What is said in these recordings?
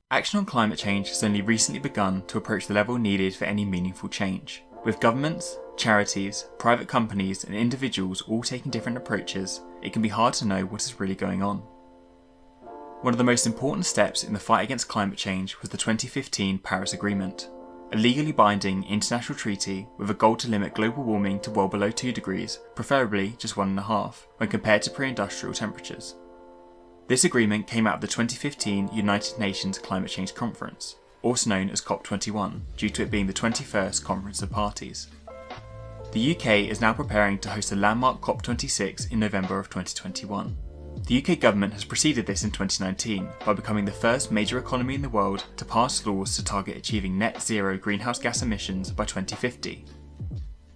Action on climate change has only recently begun to approach the level needed for any meaningful change. With governments, charities, private companies and individuals all taking different approaches, it can be hard to know what is really going on. One of the most important steps in the fight against climate change was the 2015 Paris Agreement, a legally binding international treaty with a goal to limit global warming to well below 2 degrees, preferably just 1.5, when compared to pre-industrial temperatures. This agreement came out of the 2015 United Nations Climate Change Conference, also known as COP21, due to it being the 21st Conference of Parties. The UK is now preparing to host a landmark COP26 in November of 2021. The UK government has preceded this in 2019 by becoming the first major economy in the world to pass laws to target achieving net zero greenhouse gas emissions by 2050.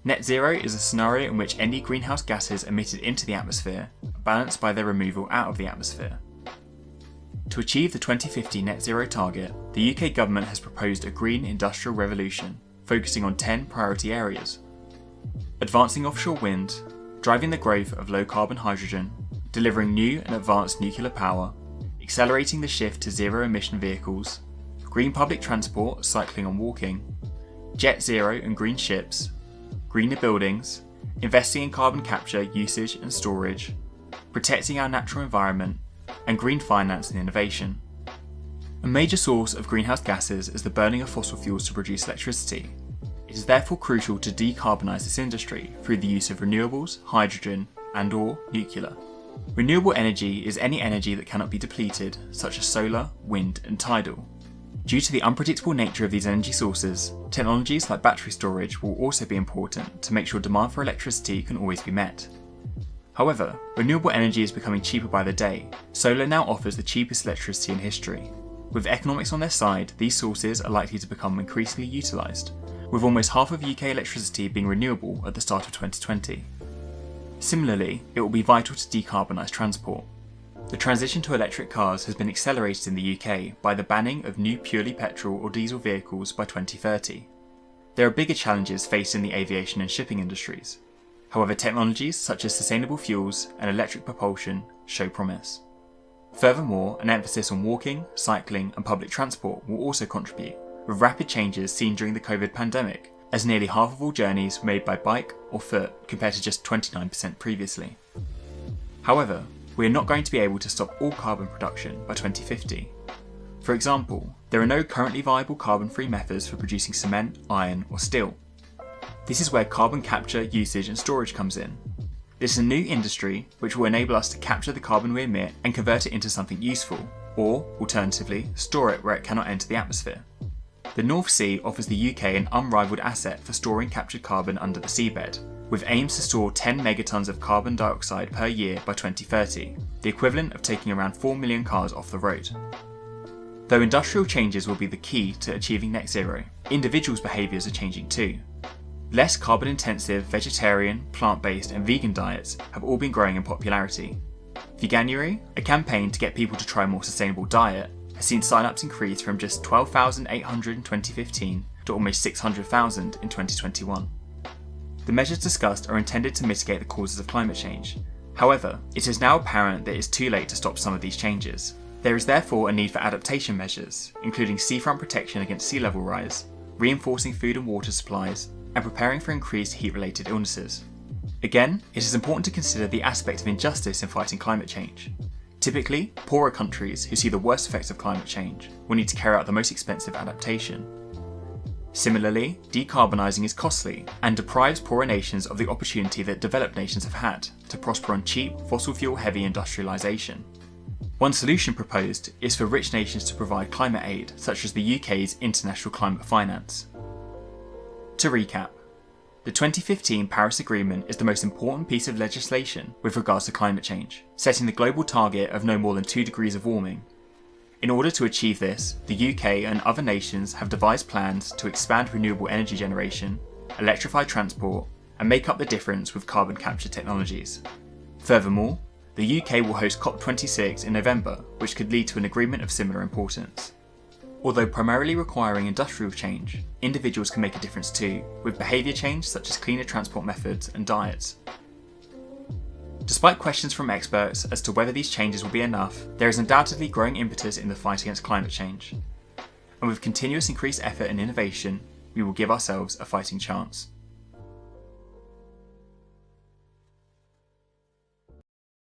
Net zero is a scenario in which any greenhouse gases emitted into the atmosphere are balanced by their removal out of the atmosphere. To achieve the 2050 net zero target, the UK government has proposed a green industrial revolution, focusing on 10 priority areas: advancing offshore wind, driving the growth of low carbon hydrogen, delivering new and advanced nuclear power, accelerating the shift to zero emission vehicles, green public transport, cycling and walking, jet zero and green ships, greener buildings, investing in carbon capture, usage and storage, protecting our natural environment, and green finance and innovation. A major source of greenhouse gases is the burning of fossil fuels to produce electricity. It is therefore crucial to decarbonise this industry through the use of renewables, hydrogen, and/or nuclear. Renewable energy is any energy that cannot be depleted, such as solar, wind, and tidal. Due to the unpredictable nature of these energy sources, technologies like battery storage will also be important to make sure demand for electricity can always be met. However, renewable energy is becoming cheaper by the day. Solar now offers the cheapest electricity in history. With economics on their side, these sources are likely to become increasingly utilised, with almost half of UK electricity being renewable at the start of 2020. Similarly, it will be vital to decarbonise transport. The transition to electric cars has been accelerated in the UK by the banning of new purely petrol or diesel vehicles by 2030. There are bigger challenges facing the aviation and shipping industries. However, technologies such as sustainable fuels and electric propulsion show promise. Furthermore, an emphasis on walking, cycling and public transport will also contribute, with rapid changes seen during the COVID pandemic, as nearly half of all journeys were made by bike or foot compared to just 29% previously. However, we are not going to be able to stop all carbon production by 2050. For example, there are no currently viable carbon-free methods for producing cement, iron or steel. This is where carbon capture, usage and storage comes in. This is a new industry which will enable us to capture the carbon we emit and convert it into something useful, or, alternatively, store it where it cannot enter the atmosphere. The North Sea offers the UK an unrivaled asset for storing captured carbon under the seabed, with aims to store 10 megatons of carbon dioxide per year by 2030, the equivalent of taking around 4 million cars off the road. Though industrial changes will be the key to achieving net zero, individuals' behaviours are changing too. Less carbon-intensive vegetarian, plant-based and vegan diets have all been growing in popularity. Veganuary, a campaign to get people to try a more sustainable diet, has seen sign-ups increase from just 12,800 in 2015 to almost 600,000 in 2021. The measures discussed are intended to mitigate the causes of climate change. However, it is now apparent that it is too late to stop some of these changes. There is therefore a need for adaptation measures, including seafront protection against sea level rise, reinforcing food and water supplies, and preparing for increased heat-related illnesses. Again, it is important to consider the aspect of injustice in fighting climate change. Typically, poorer countries who see the worst effects of climate change will need to carry out the most expensive adaptation. Similarly, decarbonising is costly and deprives poorer nations of the opportunity that developed nations have had to prosper on cheap, fossil fuel-heavy industrialisation. One solution proposed is for rich nations to provide climate aid, such as the UK's International Climate Finance. To recap, the 2015 Paris Agreement is the most important piece of legislation with regards to climate change, setting the global target of no more than 2 degrees of warming. In order to achieve this, the UK and other nations have devised plans to expand renewable energy generation, electrify transport, and make up the difference with carbon capture technologies. Furthermore, the UK will host COP26 in November, which could lead to an agreement of similar importance. Although primarily requiring industrial change, individuals can make a difference too, with behaviour change such as cleaner transport methods and diets. Despite questions from experts as to whether these changes will be enough, there is undoubtedly growing impetus in the fight against climate change. and with continuous increased effort and innovation, we will give ourselves a fighting chance.